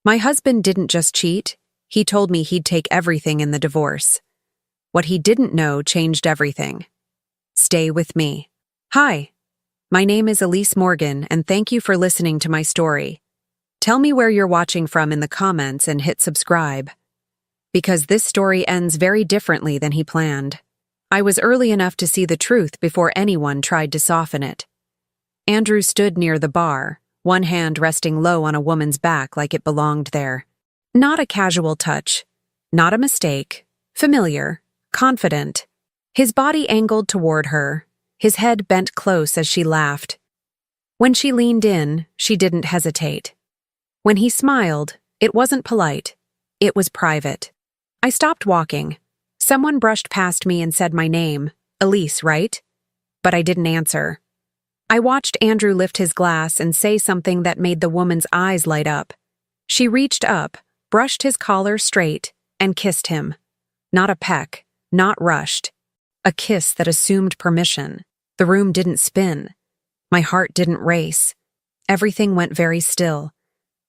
My husband didn't just cheat, he told me he'd take everything in the divorce. What he didn't know changed everything. Stay with me. Hi, my name is Elise Morgan, and thank you for listening to my story. Tell me where you're watching from in the comments and hit subscribe. Because this story ends very differently than he planned. I was early enough to see the truth before anyone tried to soften it. Andrew stood near the bar, one hand resting low on a woman's back like it belonged there. Not a casual touch, not a mistake, familiar, confident. His body angled toward her, his head bent close as she laughed. When she leaned in, she didn't hesitate. When he smiled, it wasn't polite, it was private. I stopped walking. Someone brushed past me and said my name, Elise, right? But I didn't answer. I watched Andrew lift his glass and say something that made the woman's eyes light up. She reached up, brushed his collar straight, and kissed him. Not a peck, not rushed. A kiss that assumed permission. The room didn't spin. My heart didn't race. Everything went very still,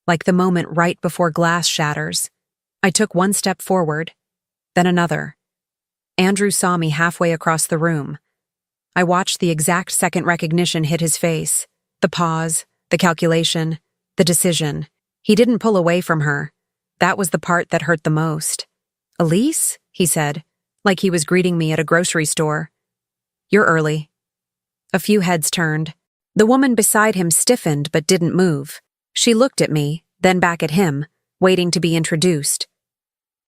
like the moment right before glass shatters. I took one step forward, then another. Andrew saw me halfway across the room. I watched the exact second recognition hit his face. The pause, the calculation, the decision. He didn't pull away from her. That was the part that hurt the most. "Elise?" he said, like he was greeting me at a grocery store. "You're early." A few heads turned. The woman beside him stiffened but didn't move. She looked at me, then back at him, waiting to be introduced.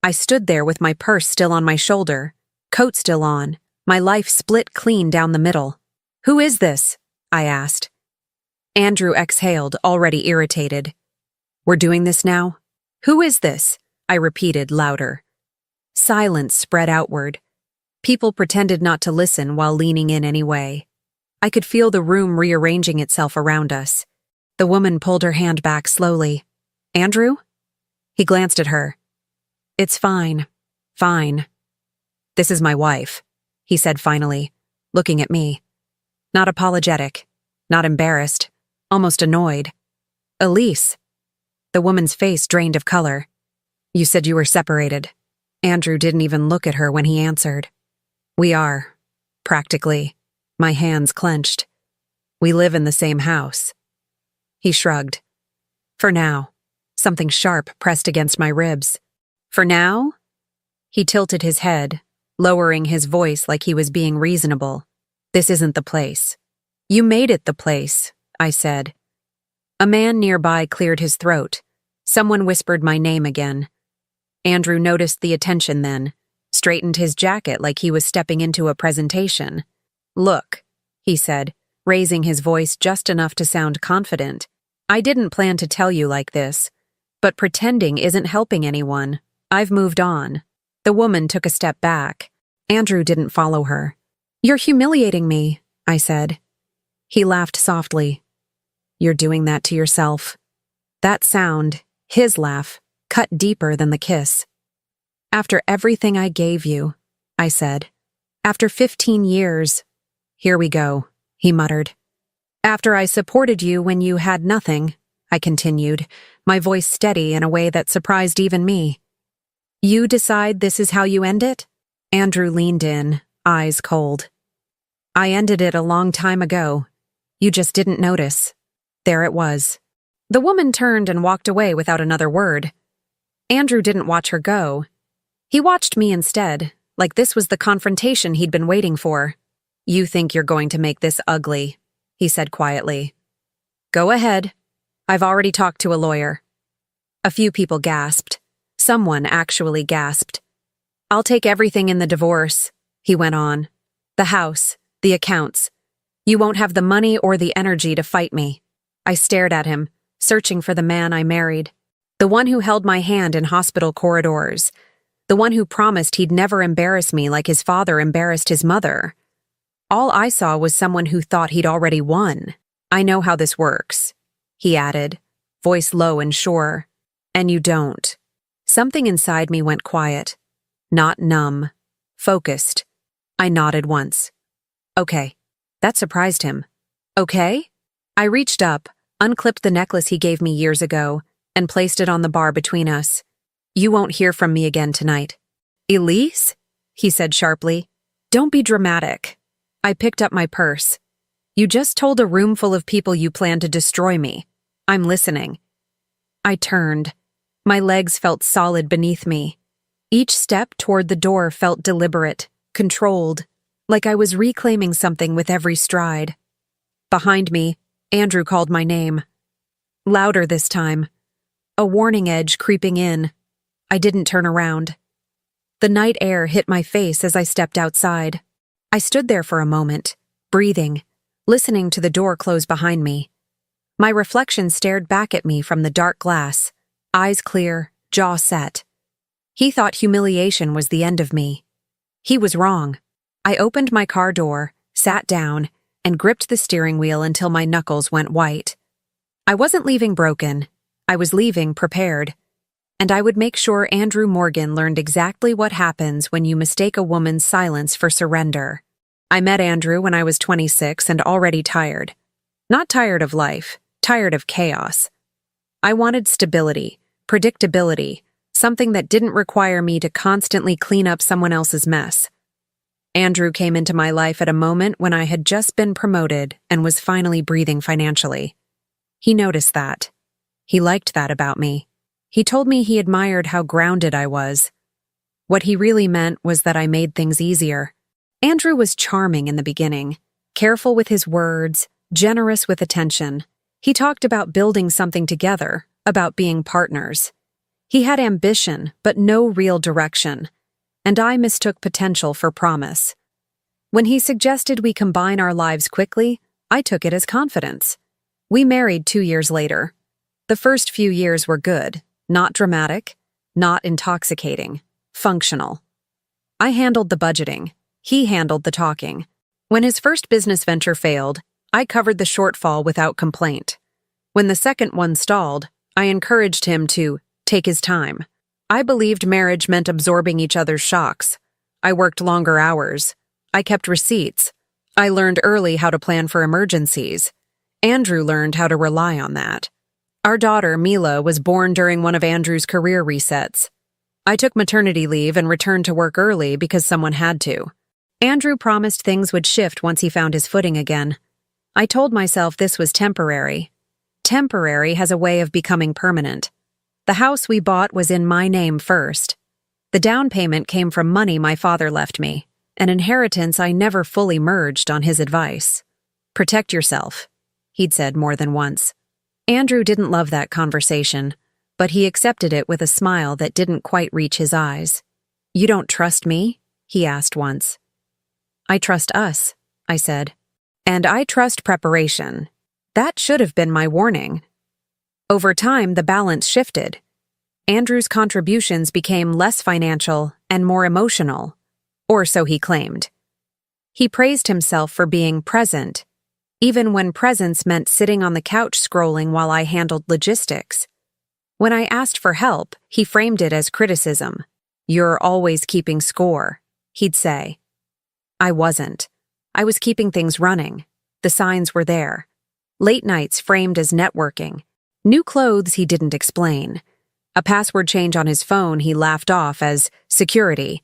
I stood there with my purse still on my shoulder, coat still on, my life split clean down the middle. "Who is this?" I asked. Andrew exhaled, already irritated. "We're doing this now?" "Who is this?" I repeated louder. Silence spread outward. People pretended not to listen while leaning in anyway. I could feel the room rearranging itself around us. The woman pulled her hand back slowly. "Andrew?" He glanced at her. "It's fine. Fine." "This is my wife," he said finally, looking at me. Not apologetic, not embarrassed, almost annoyed. "Elise." The woman's face drained of color. "You said you were separated." Andrew didn't even look at her when he answered. "We are, practically." My hands clenched. "We live in the same house." He shrugged. "For now." Something sharp pressed against my ribs. "For now?" He tilted his head, lowering his voice like he was being reasonable. "This isn't the place." "You made it the place," I said. A man nearby cleared his throat. Someone whispered my name again. Andrew noticed the attention then, straightened his jacket like he was stepping into a presentation. "Look," he said, raising his voice just enough to sound confident. "I didn't plan to tell you like this, but pretending isn't helping anyone. I've moved on." The woman took a step back. Andrew didn't follow her. "You're humiliating me," I said. He laughed softly. "You're doing that to yourself." That sound, his laugh, cut deeper than the kiss. "After everything I gave you," I said. "After 15 years. Here we go," he muttered. "After I supported you when you had nothing," I continued, my voice steady in a way that surprised even me. "You decide this is how you end it?" Andrew leaned in, eyes cold. "I ended it a long time ago. You just didn't notice." There it was. The woman turned and walked away without another word. Andrew didn't watch her go. He watched me instead, like this was the confrontation he'd been waiting for. "You think you're going to make this ugly," he said quietly. "Go ahead. I've already talked to a lawyer." A few people gasped. Someone actually gasped. "I'll take everything in the divorce," he went on. "The house, the accounts. You won't have the money or the energy to fight me." I stared at him, searching for the man I married. The one who held my hand in hospital corridors. The one who promised he'd never embarrass me like his father embarrassed his mother. All I saw was someone who thought he'd already won. "I know how this works," he added, voice low and sure. "And you don't." Something inside me went quiet. Not numb. Focused. I nodded once. "Okay." That surprised him. "Okay?" I reached up, unclipped the necklace he gave me years ago, and placed it on the bar between us. "You won't hear from me again tonight." "Elise?" he said sharply. "Don't be dramatic." I picked up my purse. "You just told a room full of people you plan to destroy me. I'm listening." I turned. My legs felt solid beneath me. Each step toward the door felt deliberate, controlled, like I was reclaiming something with every stride. Behind me, Andrew called my name. Louder this time. A warning edge creeping in. I didn't turn around. The night air hit my face as I stepped outside. I stood there for a moment, breathing, listening to the door close behind me. My reflection stared back at me from the dark glass, eyes clear, jaw set. He thought humiliation was the end of me. He was wrong. I opened my car door, sat down, and gripped the steering wheel until my knuckles went white. I wasn't leaving broken. I was leaving prepared. And I would make sure Andrew Morgan learned exactly what happens when you mistake a woman's silence for surrender. I met Andrew when I was 26 and already tired. Not tired of life, tired of chaos. I wanted stability, predictability, something that didn't require me to constantly clean up someone else's mess. Andrew came into my life at a moment when I had just been promoted and was finally breathing financially. He noticed that. He liked that about me. He told me he admired how grounded I was. What he really meant was that I made things easier. Andrew was charming in the beginning, careful with his words, generous with attention. He talked about building something together, about being partners. He had ambition, but no real direction, and I mistook potential for promise. When he suggested we combine our lives quickly, I took it as confidence. We married 2 years later. The first few years were good, not dramatic, not intoxicating, functional. I handled the budgeting. He handled the talking. When his first business venture failed, I covered the shortfall without complaint. When the second one stalled, I encouraged him to take his time. I believed marriage meant absorbing each other's shocks. I worked longer hours. I kept receipts. I learned early how to plan for emergencies. Andrew learned how to rely on that. Our daughter, Mila, was born during one of Andrew's career resets. I took maternity leave and returned to work early because someone had to. Andrew promised things would shift once he found his footing again. I told myself this was temporary. Temporary has a way of becoming permanent. The house we bought was in my name first. The down payment came from money my father left me, an inheritance I never fully merged on his advice. "Protect yourself," he'd said more than once. Andrew didn't love that conversation, but he accepted it with a smile that didn't quite reach his eyes. "You don't trust me?" he asked once. "I trust us," I said. "And I trust preparation." That should have been my warning. Over time, the balance shifted. Andrew's contributions became less financial and more emotional, or so he claimed. He praised himself for being present, even when presence meant sitting on the couch scrolling while I handled logistics. When I asked for help, he framed it as criticism. "You're always keeping score," he'd say. I wasn't. I was keeping things running. The signs were there. Late nights framed as networking. New clothes he didn't explain. A password change on his phone he laughed off as security.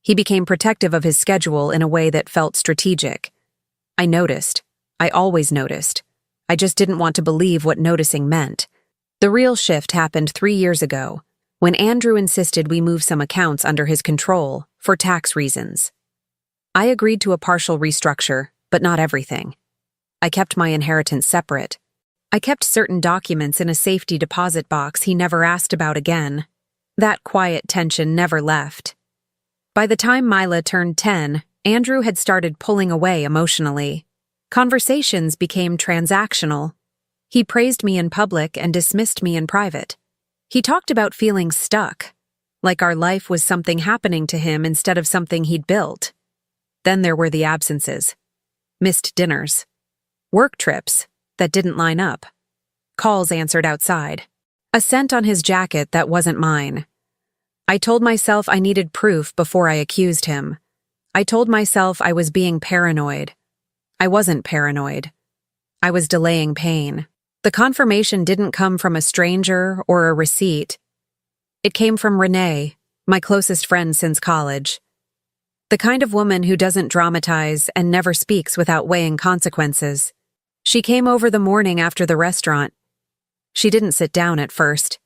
He became protective of his schedule in a way that felt strategic. I noticed. I always noticed. I just didn't want to believe what noticing meant. The real shift happened 3 years ago, when Andrew insisted we move some accounts under his control for tax reasons. I agreed to a partial restructure, but not everything. I kept my inheritance separate. I kept certain documents in a safety deposit box he never asked about again. That quiet tension never left. By the time Mila turned 10, Andrew had started pulling away emotionally. Conversations became transactional. He praised me in public and dismissed me in private. He talked about feeling stuck, like our life was something happening to him instead of something he'd built. Then there were the absences. Missed dinners. Work trips that didn't line up. Calls answered outside. A scent on his jacket that wasn't mine. I told myself I needed proof before I accused him. I told myself I was being paranoid. I wasn't paranoid. I was delaying pain. The confirmation didn't come from a stranger or a receipt. It came from Renee, my closest friend since college. The kind of woman who doesn't dramatize and never speaks without weighing consequences. She came over the morning after the restaurant. She didn't sit down at first.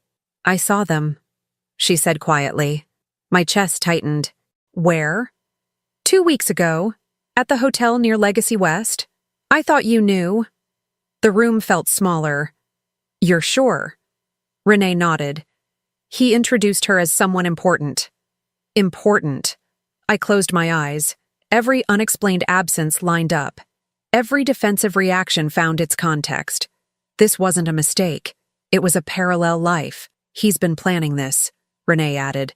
"I saw them," she said quietly. My chest tightened. "Where?" "2 weeks ago, at the hotel near Legacy West. I thought you knew." The room felt smaller. "You're sure?" Renee nodded. He introduced her as someone important. Important. I closed my eyes. Every unexplained absence lined up. Every defensive reaction found its context. This wasn't a mistake. It was a parallel life. "He's been planning this," Renee added.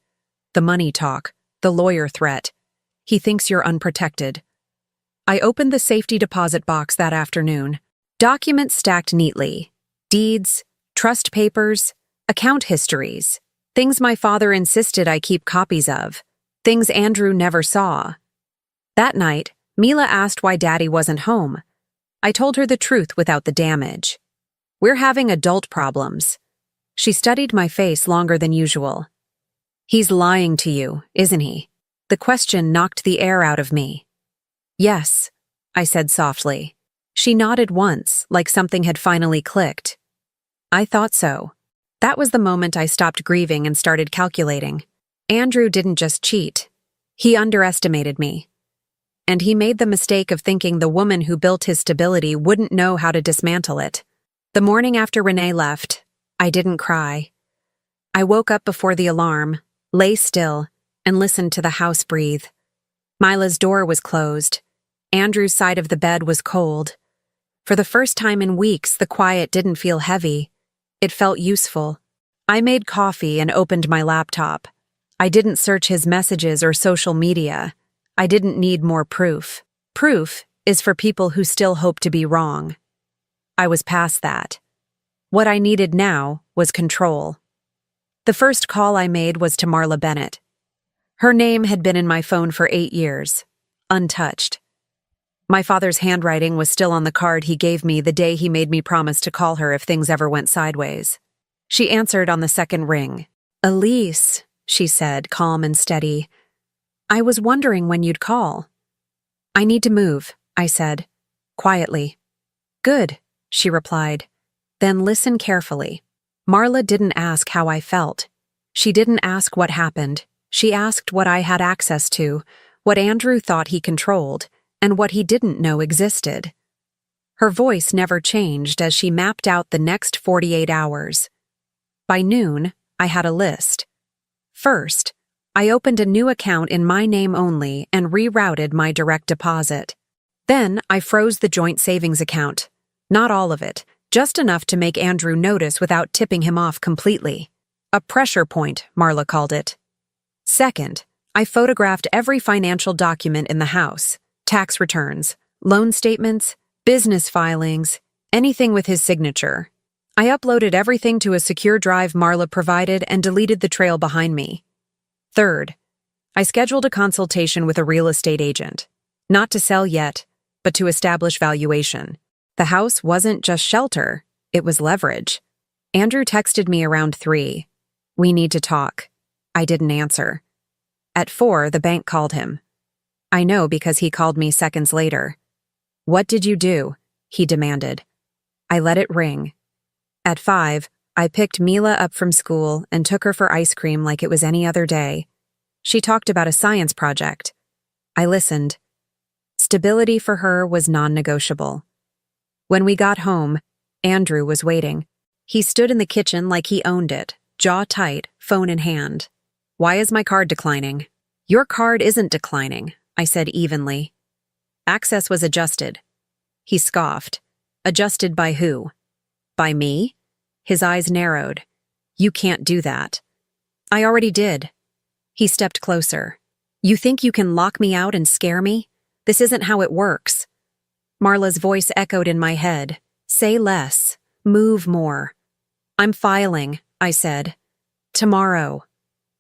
"The money talk, the lawyer threat. He thinks you're unprotected." I opened the safety deposit box that afternoon. Documents stacked neatly. Deeds, trust papers, account histories. Things my father insisted I keep copies of. Things Andrew never saw. That night, Mila asked why Daddy wasn't home. I told her the truth without the damage. "We're having adult problems." She studied my face longer than usual. "He's lying to you, isn't he?" The question knocked the air out of me. "Yes," I said softly. She nodded once, like something had finally clicked. "I thought so." That was the moment I stopped grieving and started calculating. Andrew didn't just cheat. He underestimated me. And he made the mistake of thinking the woman who built his stability wouldn't know how to dismantle it. The morning after Renee left, I didn't cry. I woke up before the alarm, lay still, and listened to the house breathe. Mila's door was closed. Andrew's side of the bed was cold. For the first time in weeks, the quiet didn't feel heavy. It felt useful. I made coffee and opened my laptop. I didn't search his messages or social media. I didn't need more proof. Proof is for people who still hope to be wrong. I was past that. What I needed now was control. The first call I made was to Marla Bennett. Her name had been in my phone for 8 years, untouched. My father's handwriting was still on the card he gave me the day he made me promise to call her if things ever went sideways. She answered on the second ring. "Elise," she said, calm and steady. "I was wondering when you'd call." "I need to move," I said, quietly. "Good," she replied. "Then listen carefully." Marla didn't ask how I felt. She didn't ask what happened. She asked what I had access to, what Andrew thought he controlled, and what he didn't know existed. Her voice never changed as she mapped out the next 48 hours. By noon, I had a list. First, I opened a new account in my name only and rerouted my direct deposit. Then, I froze the joint savings account. Not all of it, just enough to make Andrew notice without tipping him off completely. A pressure point, Marla called it. Second, I photographed every financial document in the house. Tax returns, loan statements, business filings, anything with his signature. I uploaded everything to a secure drive Marla provided and deleted the trail behind me. Third, I scheduled a consultation with a real estate agent. Not to sell yet, but to establish valuation. The house wasn't just shelter, it was leverage. Andrew texted me around 3. "We need to talk." I didn't answer. At 4, the bank called him. I know because he called me seconds later. "What did you do?" he demanded. I let it ring. At 5, I picked Mila up from school and took her for ice cream like it was any other day. She talked about a science project. I listened. Stability for her was non-negotiable. When we got home, Andrew was waiting. He stood in the kitchen like he owned it, jaw tight, phone in hand. "Why is my card declining?" "Your card isn't declining," I said evenly. Access was adjusted. He scoffed. "Adjusted by who?" "By me?" His eyes narrowed. "You can't do that." "I already did." He stepped closer. "You think you can lock me out and scare me? This isn't how it works." Marla's voice echoed in my head. "Say less. Move more." "I'm filing," I said. "Tomorrow."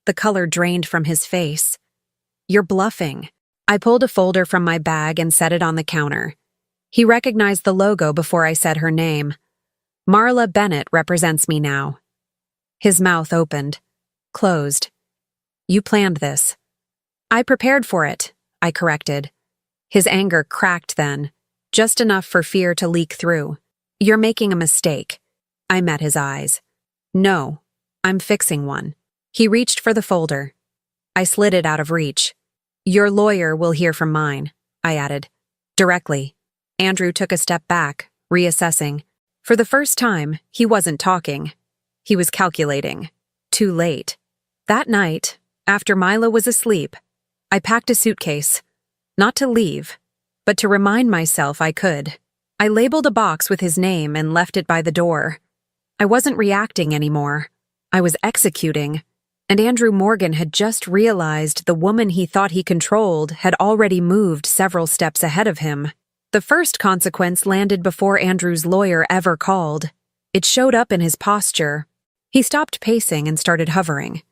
The color drained from his face. "You're bluffing." I pulled a folder from my bag and set it on the counter. He recognized the logo before I said her name. Marla Bennett represents me now. His mouth opened, closed. You planned this. I prepared for it, I corrected. His anger cracked then, just enough for fear to leak through. You're making a mistake. I met his eyes. No, I'm fixing one. He reached for the folder. I slid it out of reach. Your lawyer will hear from mine, I added. Directly. Andrew took a step back, reassessing. For the first time, he wasn't talking. He was calculating. Too late. That night, after Mila was asleep, I packed a suitcase. Not to leave, but to remind myself I could. I labeled a box with his name and left it by the door. I wasn't reacting anymore. I was executing. And Andrew Morgan had just realized the woman he thought he controlled had already moved several steps ahead of him. The first consequence landed before Andrew's lawyer ever called. It showed up in his posture. He stopped pacing and started hovering.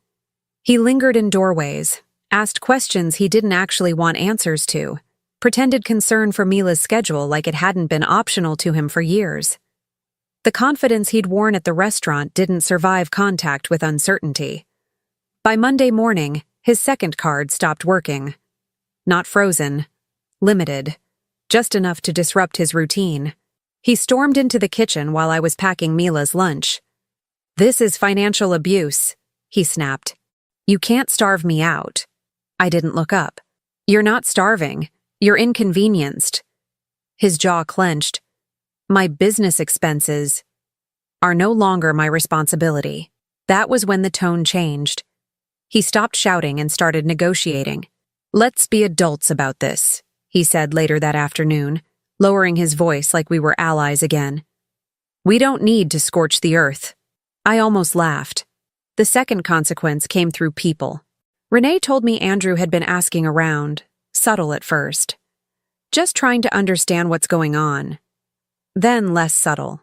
He lingered in doorways, asked questions he didn't actually want answers to, pretended concern for Mila's schedule like it hadn't been optional to him for years. The confidence he'd worn at the restaurant didn't survive contact with uncertainty. By Monday morning, his second card stopped working. Not frozen. Limited. Just enough to disrupt his routine. He stormed into the kitchen while I was packing Mila's lunch. This is financial abuse, he snapped. You can't starve me out. I didn't look up. You're not starving. You're inconvenienced. His jaw clenched. My business expenses are no longer my responsibility. That was when the tone changed. He stopped shouting and started negotiating. Let's be adults about this, he said later that afternoon, lowering his voice like we were allies again. We don't need to scorch the earth. I almost laughed. The second consequence came through people. Renee told me Andrew had been asking around, subtle at first. Just trying to understand what's going on. Then less subtle.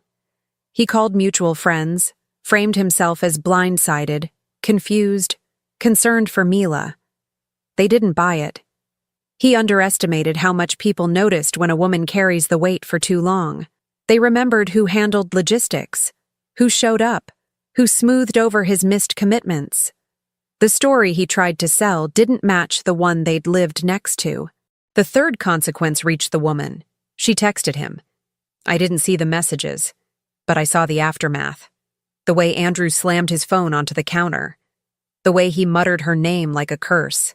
He called mutual friends, framed himself as blindsided, confused, concerned for Mila. They didn't buy it. He underestimated how much people noticed when a woman carries the weight for too long. They remembered who handled logistics, who showed up, who smoothed over his missed commitments. The story he tried to sell didn't match the one they'd lived next to. The third consequence reached the woman. She texted him. I didn't see the messages, but I saw the aftermath. The way Andrew slammed his phone onto the counter. The way he muttered her name like a curse.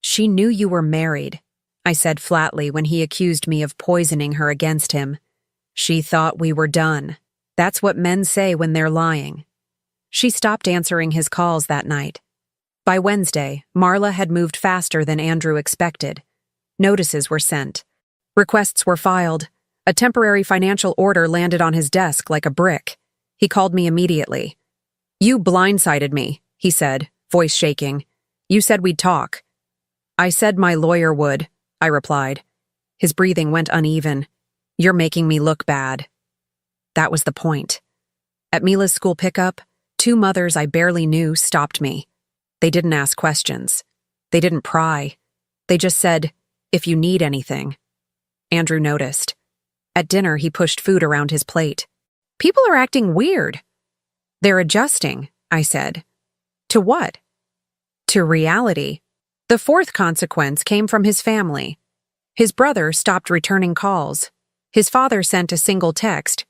She knew you were married, I said flatly when he accused me of poisoning her against him. She thought we were done. That's what men say when they're lying. She stopped answering his calls that night. By Wednesday, Marla had moved faster than Andrew expected. Notices were sent. Requests were filed. A temporary financial order landed on his desk like a brick. He called me immediately. You blindsided me, he said, voice shaking. You said we'd talk. I said my lawyer would, I replied. His breathing went uneven. You're making me look bad. That was the point. At Mila's school pickup, two mothers I barely knew stopped me. They didn't ask questions. They didn't pry. They just said, if you need anything. Andrew noticed. At dinner, he pushed food around his plate. People are acting weird. They're adjusting, I said. To what? To reality. The fourth consequence came from his family. His brother stopped returning calls. His father sent a single text,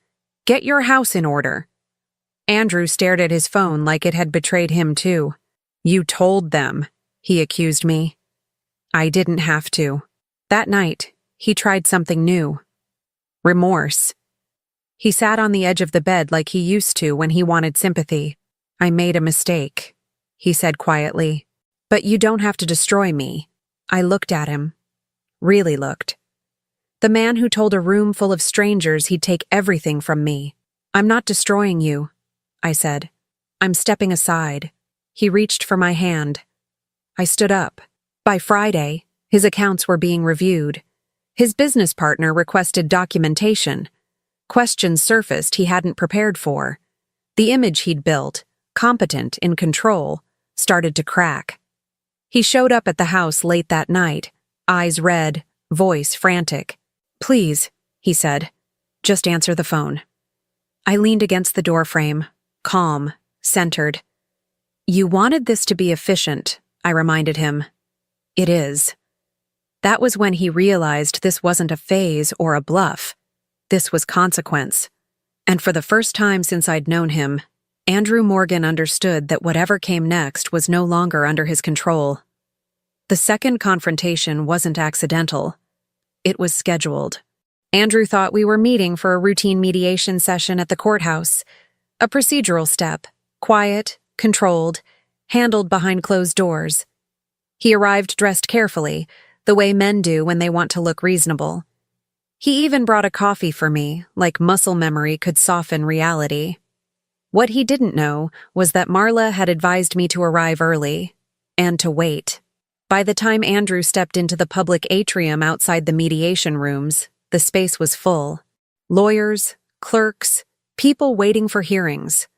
"Get your house in order." Andrew stared at his phone like it had betrayed him too. You told them, he accused me. I didn't have to. That night, he tried something new. Remorse. He sat on the edge of the bed like he used to when he wanted sympathy. I made a mistake, he said quietly. But you don't have to destroy me. I looked at him. Really looked. The man who told a room full of strangers he'd take everything from me. I'm not destroying you, I said. I'm stepping aside. He reached for my hand. I stood up. By Friday, his accounts were being reviewed. His business partner requested documentation. Questions surfaced he hadn't prepared for. The image he'd built, competent, in control, started to crack. He showed up at the house late that night, eyes red, voice frantic. Please, he said, just answer the phone. I leaned against the doorframe, calm, centered. You wanted this to be efficient, I reminded him. It is. That was when he realized this wasn't a phase or a bluff. This was consequence. And for the first time since I'd known him, Andrew Morgan understood that whatever came next was no longer under his control. The second confrontation wasn't accidental. It was scheduled. Andrew thought we were meeting for a routine mediation session at the courthouse. A procedural step, quiet, controlled, handled behind closed doors. He arrived dressed carefully, the way men do when they want to look reasonable. He even brought a coffee for me, like muscle memory could soften reality. What he didn't know was that Marla had advised me to arrive early, and to wait. By the time Andrew stepped into the public atrium outside the mediation rooms, the space was full. Lawyers, clerks, people waiting for hearings.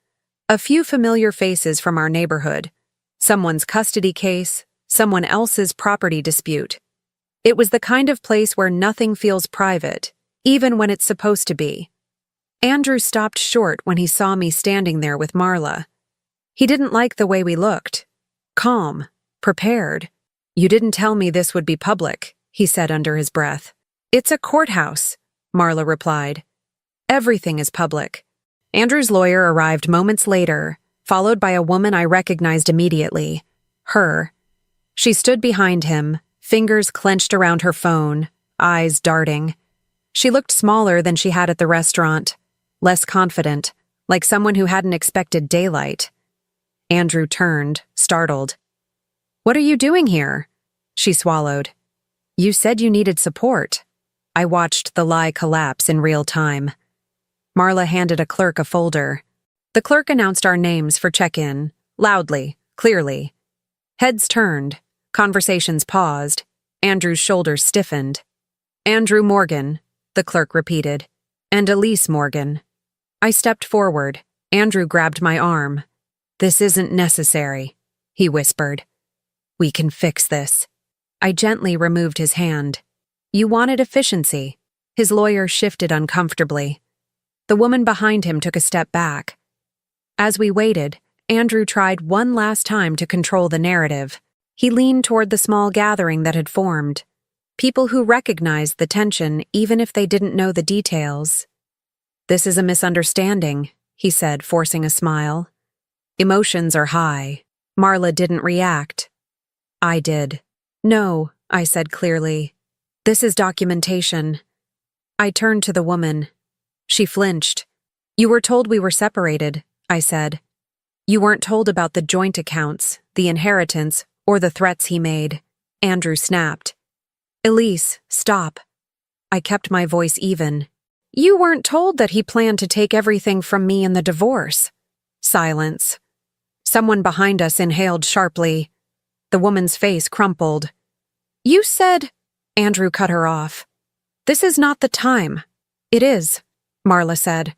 A few familiar faces from our neighborhood. Someone's custody case, someone else's property dispute. It was the kind of place where nothing feels private, even when it's supposed to be. Andrew stopped short when he saw me standing there with Marla. He didn't like the way we looked. Calm, prepared. You didn't tell me this would be public, he said under his breath. It's a courthouse, Marla replied. Everything is public. Andrew's lawyer arrived moments later, followed by a woman I recognized immediately. Her. She stood behind him, fingers clenched around her phone, eyes darting. She looked smaller than she had at the restaurant, less confident, like someone who hadn't expected daylight. Andrew turned, startled. What are you doing here? She swallowed. You said you needed support. I watched the lie collapse in real time. Marla handed a clerk a folder. The clerk announced our names for check-in, loudly, clearly. Heads turned, conversations paused, Andrew's shoulders stiffened. Andrew Morgan, the clerk repeated, and Elise Morgan. I stepped forward. Andrew grabbed my arm. This isn't necessary, he whispered. We can fix this. I gently removed his hand. You wanted efficiency. His lawyer shifted uncomfortably. The woman behind him took a step back. As we waited, Andrew tried one last time to control the narrative. He leaned toward the small gathering that had formed. People who recognized the tension even if they didn't know the details. This is a misunderstanding, he said, forcing a smile. Emotions are high. Marla didn't react. I did. No, I said clearly. This is documentation. I turned to the woman. She flinched. You were told we were separated, I said. You weren't told about the joint accounts, the inheritance, or the threats he made. Andrew snapped. Elise, stop. I kept my voice even. You weren't told that he planned to take everything from me in the divorce. Silence. Someone behind us inhaled sharply. The woman's face crumpled. You said... Andrew cut her off. This is not the time. It is, Marla said.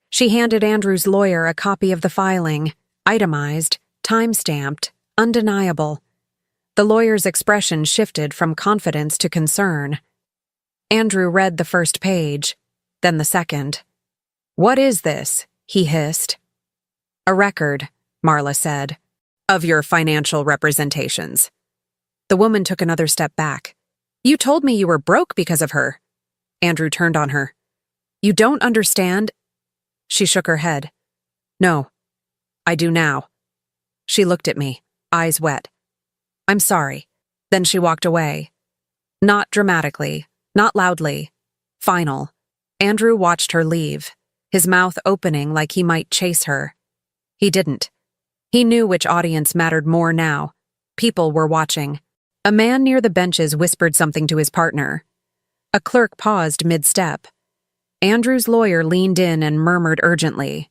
She handed Andrew's lawyer a copy of the filing, itemized, time-stamped, undeniable. The lawyer's expression shifted from confidence to concern. Andrew read the first page, then the second. What is this? He hissed. A record, Marla said, of your financial representations. The woman took another step back. You told me you were broke because of her. Andrew turned on her. You don't understand? She shook her head. No, I do now. She looked at me, eyes wet. I'm sorry. Then she walked away. Not dramatically, not loudly. Final. Andrew watched her leave, his mouth opening like he might chase her. He didn't. He knew which audience mattered more now. People were watching. A man near the benches whispered something to his partner. A clerk paused mid-step. Andrew's lawyer leaned in and murmured urgently.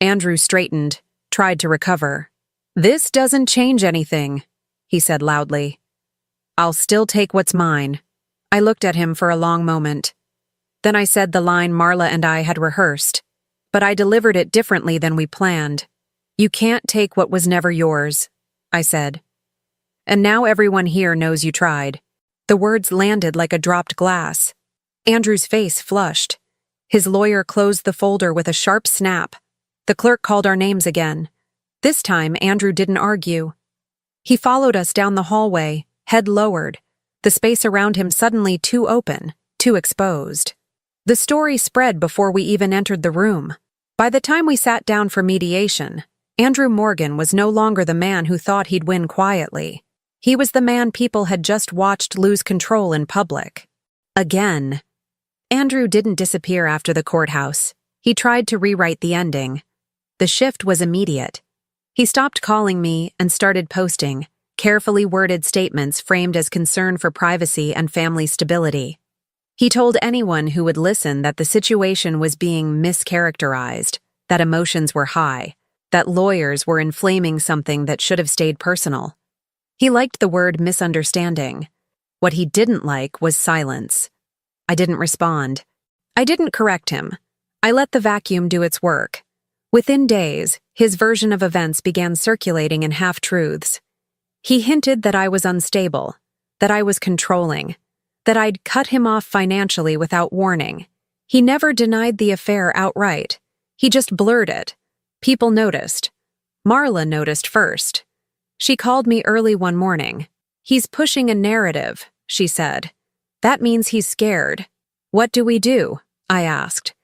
Andrew straightened, tried to recover. This doesn't change anything, he said loudly. I'll still take what's mine. I looked at him for a long moment. Then I said the line Marla and I had rehearsed, but I delivered it differently than we planned. You can't take what was never yours, I said. And now everyone here knows you tried. The words landed like a dropped glass. Andrew's face flushed. His lawyer closed the folder with a sharp snap. The clerk called our names again. This time, Andrew didn't argue. He followed us down the hallway, head lowered, the space around him suddenly too open, too exposed. The story spread before we even entered the room. By the time we sat down for mediation, Andrew Morgan was no longer the man who thought he'd win quietly. He was the man people had just watched lose control in public. Again. Andrew didn't disappear after the courthouse. He tried to rewrite the ending. The shift was immediate. He stopped calling me and started posting, carefully worded statements framed as concern for privacy and family stability. He told anyone who would listen that the situation was being mischaracterized, that emotions were high, that lawyers were inflaming something that should have stayed personal. He liked the word misunderstanding. What he didn't like was silence. I didn't respond. I didn't correct him. I let the vacuum do its work. Within days, his version of events began circulating in half-truths. He hinted that I was unstable, that I was controlling, that I'd cut him off financially without warning. He never denied the affair outright. He just blurred it. People noticed. Marla noticed first. She called me early one morning. "He's pushing a narrative," she said. "That means he's scared." "What do we do?" I asked.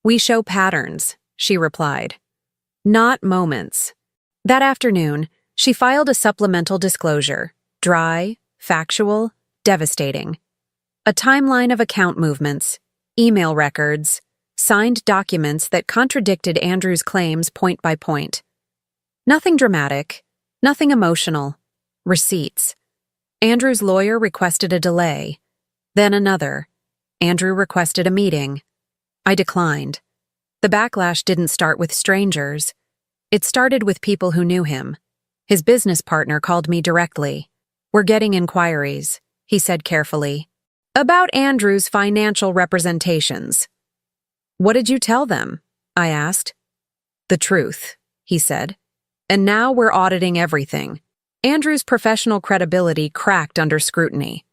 "We show patterns," she replied. Not moments. That afternoon, she filed a supplemental disclosure. Dry, factual, devastating. A timeline of account movements, email records, signed documents that contradicted Andrew's claims point by point. Nothing dramatic, nothing emotional. Receipts. Andrew's lawyer requested a delay. Then another. Andrew requested a meeting. I declined. The backlash didn't start with strangers. It started with people who knew him. His business partner called me directly. "We're getting inquiries," he said carefully, "about Andrew's financial representations." "What did you tell them?" I asked. "The truth," he said. "And now we're auditing everything." Andrew's professional credibility cracked under scrutiny.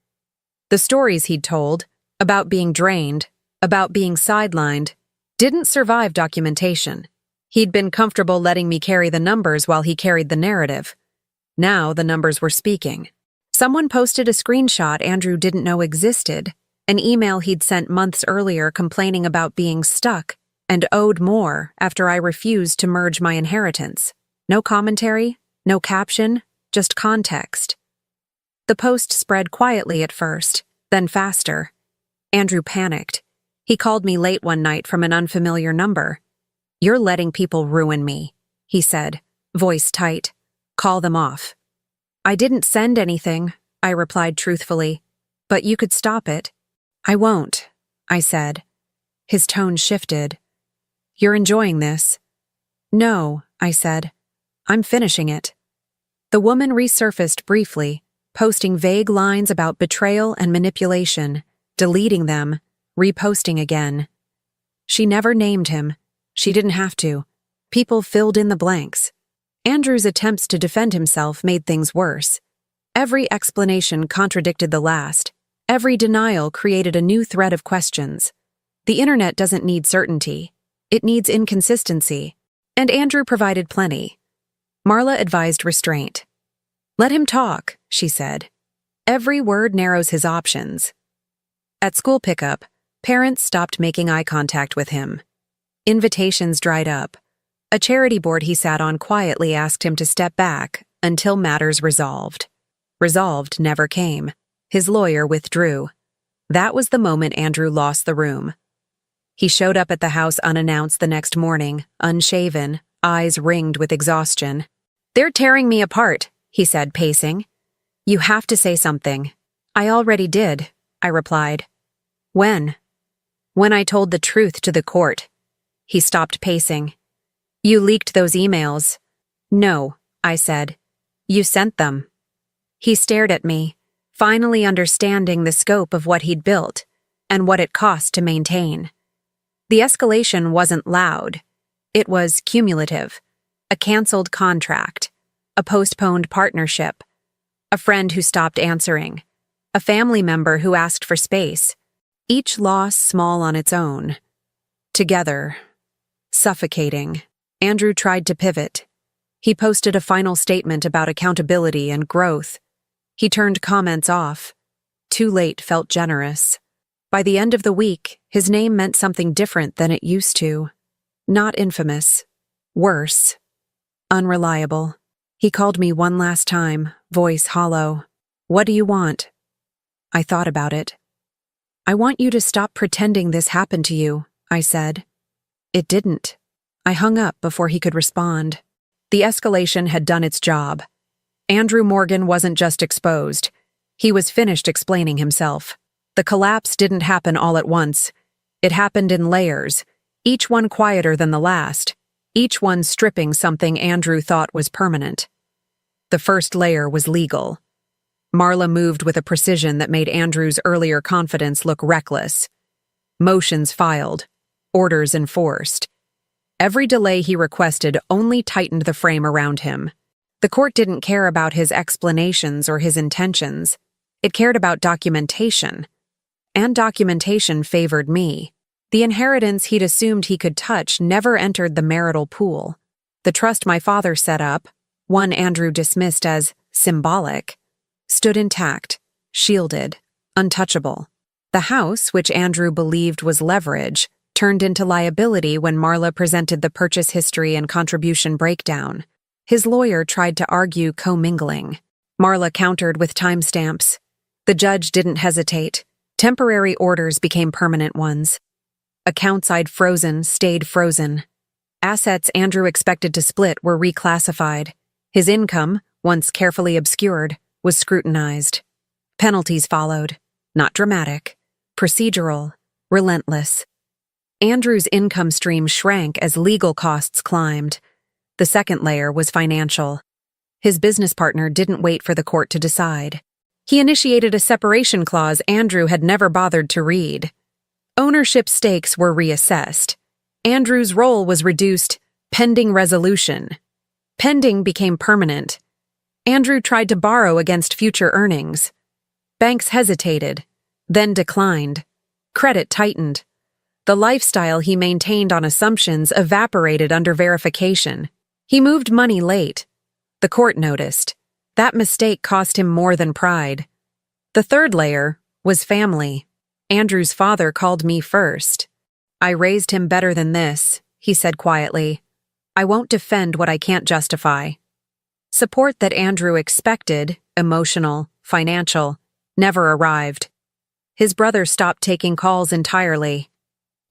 The stories he'd told, about being drained, about being sidelined, didn't survive documentation. He'd been comfortable letting me carry the numbers while he carried the narrative. Now the numbers were speaking. Someone posted a screenshot Andrew didn't know existed, an email he'd sent months earlier complaining about being stuck and owed more after I refused to merge my inheritance. No commentary, no caption, just context. The post spread quietly at first, then faster. Andrew panicked. He called me late one night from an unfamiliar number. "You're letting people ruin me," he said, voice tight. "Call them off." "I didn't send anything," I replied truthfully. "But you could stop it." "I won't," I said. His tone shifted. "You're enjoying this?" "No," I said. "I'm finishing it." The woman resurfaced briefly, posting vague lines about betrayal and manipulation, deleting them, reposting again. She never named him. She didn't have to. People filled in the blanks. Andrew's attempts to defend himself made things worse. Every explanation contradicted the last. Every denial created a new thread of questions. The internet doesn't need certainty. It needs inconsistency. And Andrew provided plenty. Marla advised restraint. "Let him talk," she said. "Every word narrows his options." At school pickup, parents stopped making eye contact with him. Invitations dried up. A charity board he sat on quietly asked him to step back until matters resolved. Resolved never came. His lawyer withdrew. That was the moment Andrew lost the room. He showed up at the house unannounced the next morning, unshaven, eyes ringed with exhaustion. "They're tearing me apart," he said, pacing. "You have to say something." "I already did," I replied. "When?" "When I told the truth to the court." He stopped pacing. "You leaked those emails." "No," I said. "You sent them." He stared at me, finally understanding the scope of what he'd built and what it cost to maintain. The escalation wasn't loud. It was cumulative. A canceled contract, a postponed partnership, a friend who stopped answering, a family member who asked for space, each loss small on its own. Together. Suffocating. Andrew tried to pivot. He posted a final statement about accountability and growth. He turned comments off. Too late felt generous. By the end of the week, his name meant something different than it used to. Not infamous. Worse. Unreliable. He called me one last time, voice hollow. "What do you want?" I thought about it. "I want you to stop pretending this happened to you," I said. It didn't. I hung up before he could respond. The escalation had done its job. Andrew Morgan wasn't just exposed. He was finished explaining himself. The collapse didn't happen all at once. It happened in layers, each one quieter than the last, each one stripping something Andrew thought was permanent. The first layer was legal. Marla moved with a precision that made Andrew's earlier confidence look reckless. Motions filed, orders enforced. Every delay he requested only tightened the frame around him. The court didn't care about his explanations or his intentions. It cared about documentation. And documentation favored me. The inheritance he'd assumed he could touch never entered the marital pool. The trust my father set up, one Andrew dismissed as symbolic, stood intact, shielded, untouchable. The house, which Andrew believed was leverage, turned into liability when Marla presented the purchase history and contribution breakdown. His lawyer tried to argue commingling. Marla countered with timestamps. The judge didn't hesitate. Temporary orders became permanent ones. Accounts I'd frozen stayed frozen. Assets Andrew expected to split were reclassified. His income, once carefully obscured, was scrutinized. Penalties followed. Not dramatic. Procedural. Relentless. Andrew's income stream shrank as legal costs climbed. The second layer was financial. His business partner didn't wait for the court to decide. He initiated a separation clause Andrew had never bothered to read. Ownership stakes were reassessed. Andrew's role was reduced, pending resolution. Pending became permanent. Andrew tried to borrow against future earnings. Banks hesitated, then declined. Credit tightened. The lifestyle he maintained on assumptions evaporated under verification. He moved money late. The court noticed. That mistake cost him more than pride. The third layer was family. Andrew's father called me first. "I raised him better than this," he said quietly. "I won't defend what I can't justify." Support that Andrew expected, emotional, financial, never arrived. His brother stopped taking calls entirely.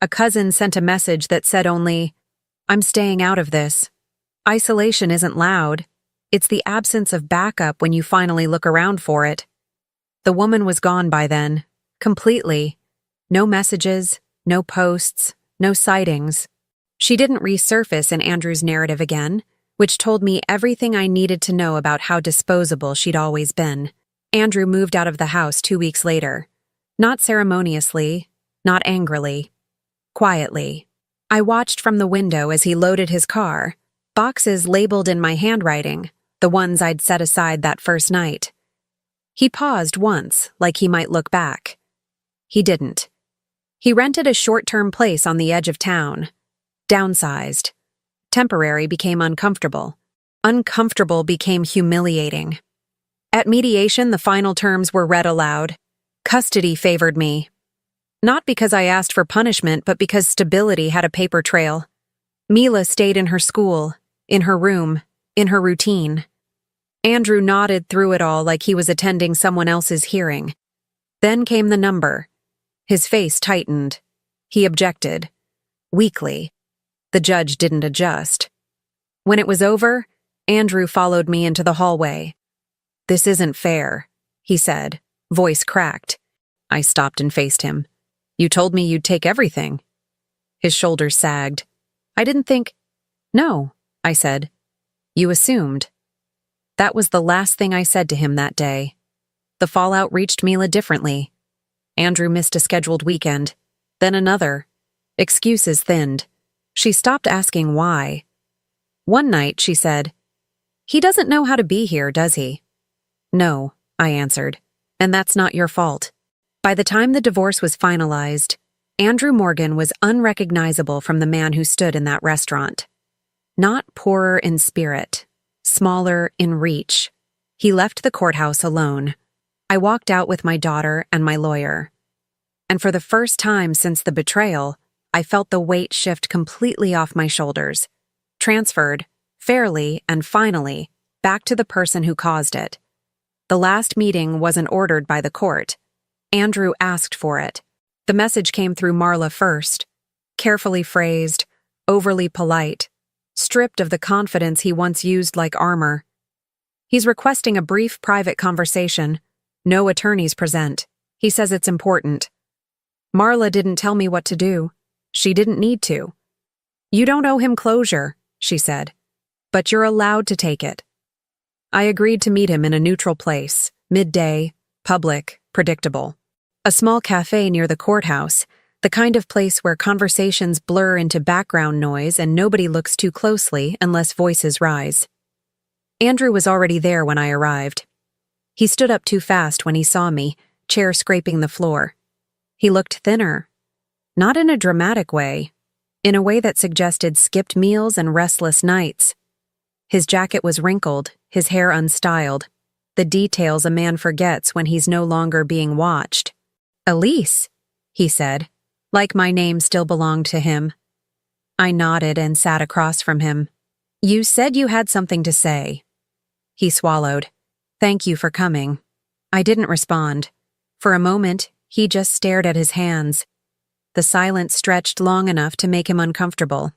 A cousin sent a message that said only, "I'm staying out of this." Isolation isn't loud. It's the absence of backup when you finally look around for it. The woman was gone by then. Completely. No messages, no posts, no sightings. She didn't resurface in Andrew's narrative again, which told me everything I needed to know about how disposable she'd always been. Andrew moved out of the house 2 weeks later. Not ceremoniously, not angrily. Quietly. I watched from the window as he loaded his car, boxes labeled in my handwriting, the ones I'd set aside that first night. He paused once, like he might look back. He didn't. He rented a short-term place on the edge of town. Downsized. Temporary became uncomfortable. Uncomfortable became humiliating. At mediation, the final terms were read aloud. Custody favored me. Not because I asked for punishment, but because stability had a paper trail. Mila stayed in her school, in her room, in her routine. Andrew nodded through it all like he was attending someone else's hearing. Then came the number. His face tightened. He objected. Weakly. The judge didn't adjust. When it was over, Andrew followed me into the hallway. "This isn't fair," he said, voice cracked. I stopped and faced him. "You told me you'd take everything." His shoulders sagged. "I didn't think—" "No," I said. "You assumed." That was the last thing I said to him that day. The fallout reached Mila differently. Andrew missed a scheduled weekend, then another. Excuses thinned. She stopped asking why. One night, she said, "He doesn't know how to be here, does he?" "No," I answered, "and that's not your fault." By the time the divorce was finalized, Andrew Morgan was unrecognizable from the man who stood in that restaurant. Not poorer in spirit, smaller in reach. He left the courthouse alone. I walked out with my daughter and my lawyer. And for the first time since the betrayal, I felt the weight shift completely off my shoulders, transferred, fairly and finally, back to the person who caused it. The last meeting wasn't ordered by the court. Andrew asked for it. The message came through Marla first, carefully phrased, overly polite, stripped of the confidence he once used like armor. He's requesting a brief private conversation. No attorneys present. He says it's important. Marla didn't tell me what to do. She didn't need to. You don't owe him closure, she said, but you're allowed to take it. I agreed to meet him in a neutral place, midday, public, predictable. A small cafe near the courthouse, the kind of place where conversations blur into background noise and nobody looks too closely unless voices rise. Andrew was already there when I arrived. He stood up too fast when he saw me, chair scraping the floor. He looked thinner. Not in a dramatic way, in a way that suggested skipped meals and restless nights. His jacket was wrinkled, his hair unstyled, the details a man forgets when he's no longer being watched. "Elise," he said, like my name still belonged to him. I nodded and sat across from him. "You said you had something to say." He swallowed. "Thank you for coming." I didn't respond. For a moment, he just stared at his hands. The silence stretched long enough to make him uncomfortable.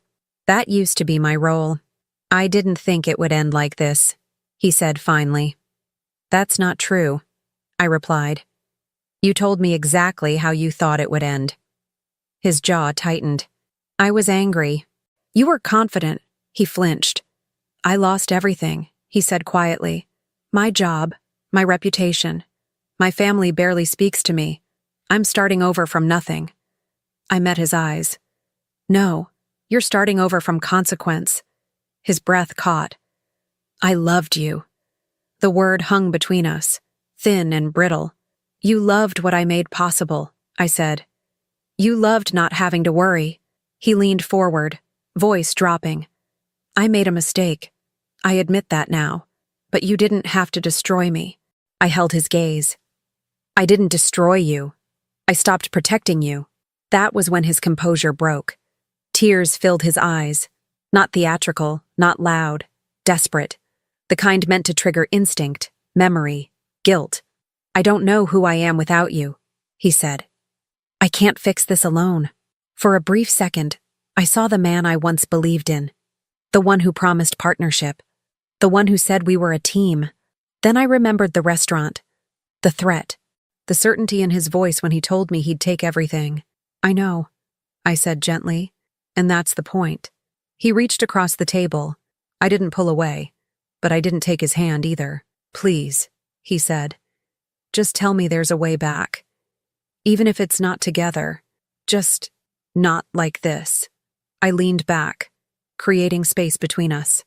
That used to be my role. "I didn't think it would end like this," he said finally. "That's not true," I replied. "You told me exactly how you thought it would end." His jaw tightened. I was angry. "You were confident," he flinched. "I lost everything," he said quietly. "My job, my reputation. My family barely speaks to me. I'm starting over from nothing." I met his eyes. "No, you're starting over from consequence." His breath caught. "I loved you." The word hung between us, thin and brittle. "You loved what I made possible," I said. "You loved not having to worry." He leaned forward, voice dropping. "I made a mistake. I admit that now. But you didn't have to destroy me." I held his gaze. "I didn't destroy you. I stopped protecting you." That was when his composure broke. Tears filled his eyes. Not theatrical, not loud, desperate. The kind meant to trigger instinct, memory, guilt. "I don't know who I am without you," he said. "I can't fix this alone." For a brief second, I saw the man I once believed in. The one who promised partnership. The one who said we were a team. Then I remembered the restaurant. The threat. The certainty in his voice when he told me he'd take everything. "I know," I said gently, "and that's the point." He reached across the table. I didn't pull away, but I didn't take his hand either. "Please," he said. "Just tell me there's a way back. Even if it's not together. Just not like this." I leaned back, creating space between us.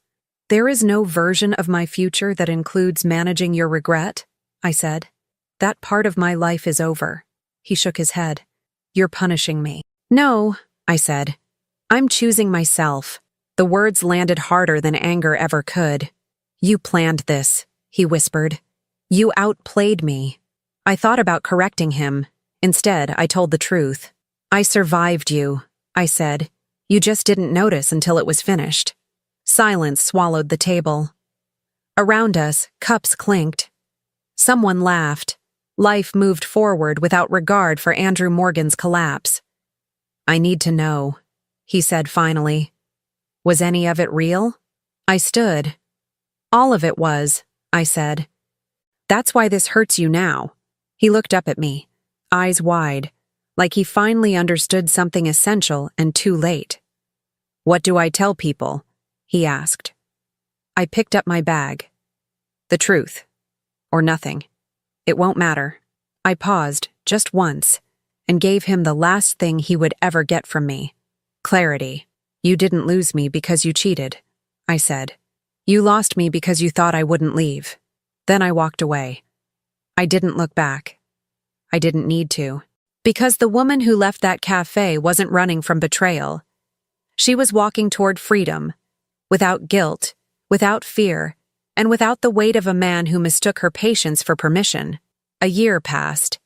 "There is no version of my future that includes managing your regret," I said. "That part of my life is over." He shook his head. "You're punishing me." "No," I said. "I'm choosing myself." The words landed harder than anger ever could. "You planned this," he whispered. "You outplayed me." I thought about correcting him. Instead, I told the truth. "I survived you," I said. "You just didn't notice until it was finished." Silence swallowed the table. Around us, cups clinked. Someone laughed. Life moved forward without regard for Andrew Morgan's collapse. "I need to know," he said finally. "Was any of it real?" I stood. "All of it was," I said. "That's why this hurts you now." He looked up at me, eyes wide, like he finally understood something essential and too late. "What do I tell people?" he asked. I picked up my bag. "The truth. Or nothing. It won't matter." I paused, just once, and gave him the last thing he would ever get from me. Clarity. "You didn't lose me because you cheated," I said. "You lost me because you thought I wouldn't leave." Then I walked away. I didn't look back. I didn't need to. Because the woman who left that cafe wasn't running from betrayal. She was walking toward freedom, without guilt, without fear, and without the weight of a man who mistook her patience for permission. A year passed,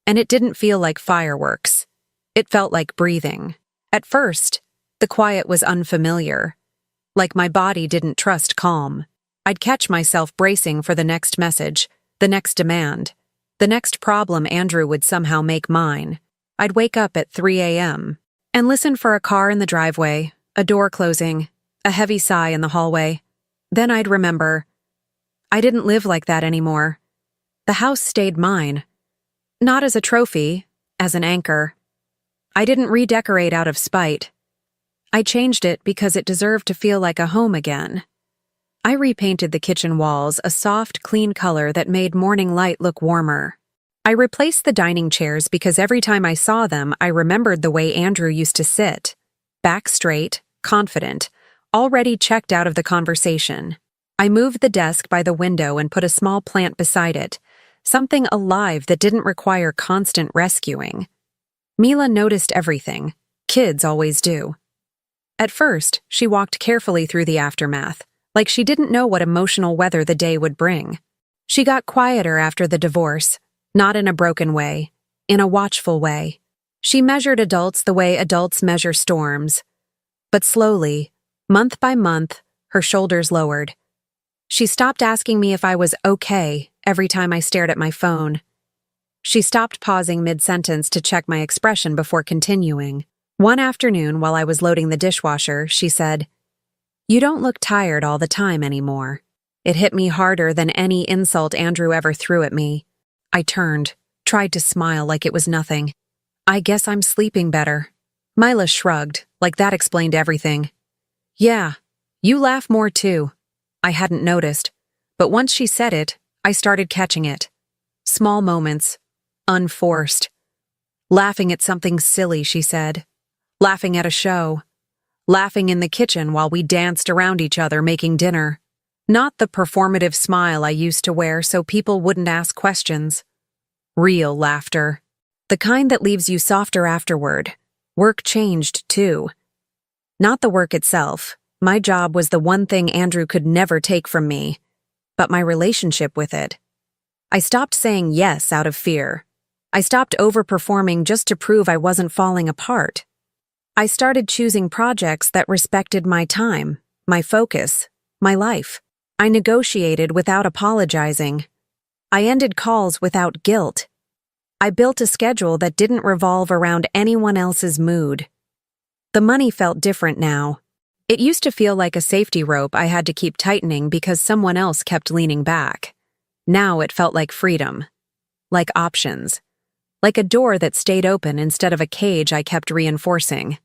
and it didn't feel like fireworks. It felt like breathing. At first, the quiet was unfamiliar, like my body didn't trust calm. I'd catch myself bracing for the next message, the next demand, the next problem Andrew would somehow make mine. I'd wake up at 3 a.m. and listen for a car in the driveway, a door closing, a heavy sigh in the hallway. Then I'd remember, I didn't live like that anymore. The house stayed mine. Not as a trophy, as an anchor. I didn't redecorate out of spite. I changed it because it deserved to feel like a home again. I repainted the kitchen walls a soft, clean color that made morning light look warmer. I replaced the dining chairs because every time I saw them, I remembered the way Andrew used to sit. Back straight, confident, already checked out of the conversation. I moved the desk by the window and put a small plant beside it, something alive that didn't require constant rescuing. Mila noticed everything. Kids always do. At first, she walked carefully through the aftermath, like she didn't know what emotional weather the day would bring. She got quieter after the divorce, not in a broken way, in a watchful way. She measured adults the way adults measure storms. But slowly, month by month, her shoulders lowered. She stopped asking me if I was okay every time I stared at my phone. She stopped pausing mid-sentence to check my expression before continuing. One afternoon, while I was loading the dishwasher, she said, "You don't look tired all the time anymore." It hit me harder than any insult Andrew ever threw at me. I turned, tried to smile like it was nothing. "I guess I'm sleeping better." Mila shrugged, like that explained everything. "Yeah, you laugh more too." I hadn't noticed, but once she said it, I started catching it. Small moments, unforced. Laughing at something silly, she said. Laughing at a show. Laughing in the kitchen while we danced around each other making dinner. Not the performative smile I used to wear so people wouldn't ask questions. Real laughter. The kind that leaves you softer afterward. Work changed, too. Not the work itself. My job was the one thing Andrew could never take from me. But my relationship with it. I stopped saying yes out of fear. I stopped overperforming just to prove I wasn't falling apart. I started choosing projects that respected my time, my focus, my life. I negotiated without apologizing. I ended calls without guilt. I built a schedule that didn't revolve around anyone else's mood. The money felt different now. It used to feel like a safety rope I had to keep tightening because someone else kept leaning back. Now it felt like freedom. Like options. Like a door that stayed open instead of a cage I kept reinforcing.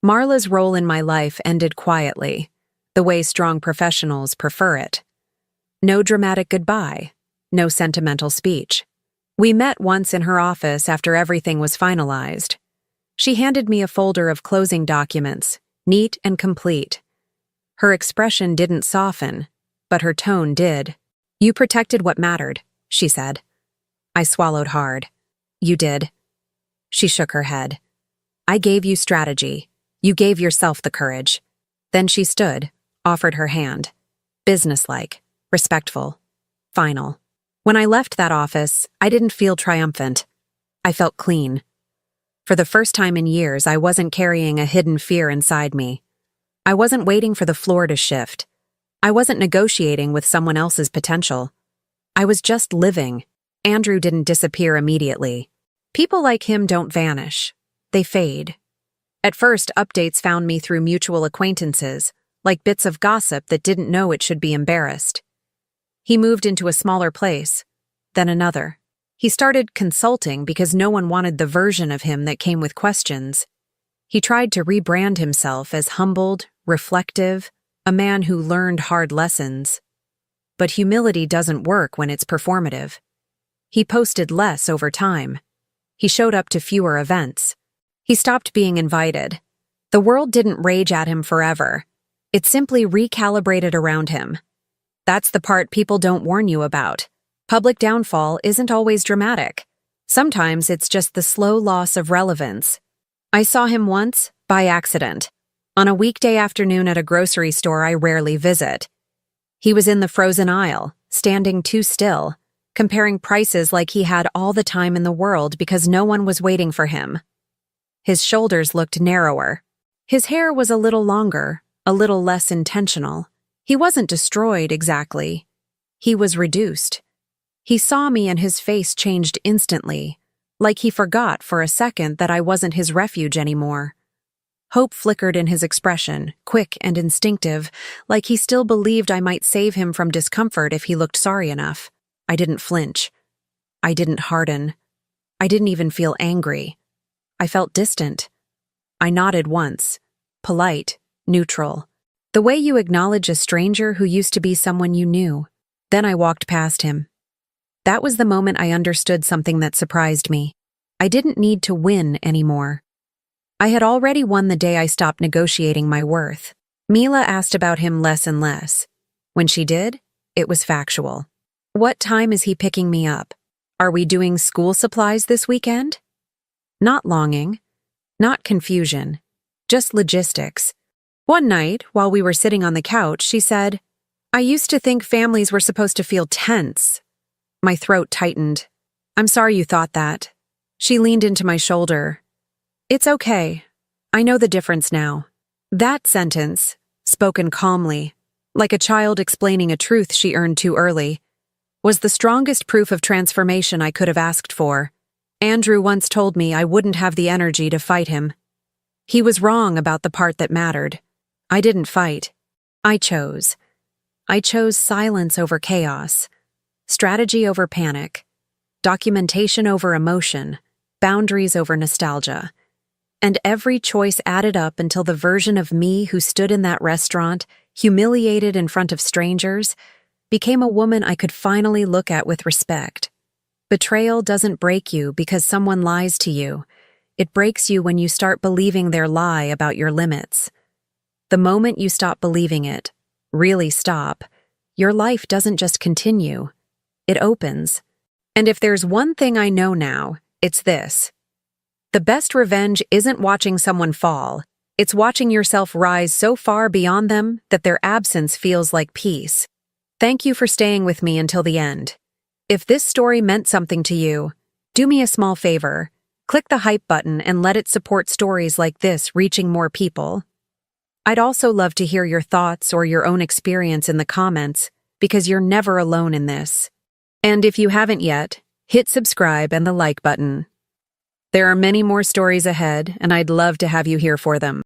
Marla's role in my life ended quietly, the way strong professionals prefer it. No dramatic goodbye, no sentimental speech. We met once in her office after everything was finalized. She handed me a folder of closing documents, neat and complete. Her expression didn't soften, but her tone did. "You protected what mattered," she said. I swallowed hard. "You did." She shook her head. "I gave you strategy. You gave yourself the courage." Then she stood, offered her hand. Businesslike, respectful, final. When I left that office, I didn't feel triumphant. I felt clean. For the first time in years, I wasn't carrying a hidden fear inside me. I wasn't waiting for the floor to shift. I wasn't negotiating with someone else's potential. I was just living. Andrew didn't disappear immediately. People like him don't vanish. They fade. At first, updates found me through mutual acquaintances, like bits of gossip that didn't know it should be embarrassed. He moved into a smaller place, then another. He started consulting because no one wanted the version of him that came with questions. He tried to rebrand himself as humbled, reflective, a man who learned hard lessons. But humility doesn't work when it's performative. He posted less over time. He showed up to fewer events. He stopped being invited. The world didn't rage at him forever. It simply recalibrated around him. That's the part people don't warn you about. Public downfall isn't always dramatic. Sometimes it's just the slow loss of relevance. I saw him once, by accident, on a weekday afternoon at a grocery store I rarely visit. He was in the frozen aisle, standing too still, comparing prices like he had all the time in the world because no one was waiting for him. His shoulders looked narrower. His hair was a little longer, a little less intentional. He wasn't destroyed exactly. He was reduced. He saw me and his face changed instantly, like he forgot for a second that I wasn't his refuge anymore. Hope flickered in his expression, quick and instinctive, like he still believed I might save him from discomfort if he looked sorry enough. I didn't flinch. I didn't harden. I didn't even feel angry. I felt distant. I nodded once, polite, neutral, the way you acknowledge a stranger who used to be someone you knew. Then I walked past him. That was the moment I understood something that surprised me. I didn't need to win anymore. I had already won the day I stopped negotiating my worth. Mila asked about him less and less. When she did, it was factual. What time is he picking me up? Are we doing school supplies this weekend? Not longing, not confusion, just logistics. One night, while we were sitting on the couch, she said, "I used to think families were supposed to feel tense." My throat tightened. "I'm sorry you thought that." She leaned into my shoulder. "It's okay. I know the difference now." That sentence, spoken calmly, like a child explaining a truth she earned too early, was the strongest proof of transformation I could have asked for. Andrew once told me I wouldn't have the energy to fight him. He was wrong about the part that mattered. I didn't fight. I chose. I chose silence over chaos, strategy over panic, documentation over emotion, boundaries over nostalgia. And every choice added up until the version of me who stood in that restaurant, humiliated in front of strangers, became a woman I could finally look at with respect. Betrayal doesn't break you because someone lies to you. It breaks you when you start believing their lie about your limits. The moment you stop believing it, really stop, your life doesn't just continue. It opens. And if there's one thing I know now, it's this. The best revenge isn't watching someone fall. It's watching yourself rise so far beyond them that their absence feels like peace. Thank you for staying with me until the end. If this story meant something to you, do me a small favor. Click the hype button and let it support stories like this reaching more people. I'd also love to hear your thoughts or your own experience in the comments, because you're never alone in this. And if you haven't yet, hit subscribe and the like button. There are many more stories ahead, and I'd love to have you here for them.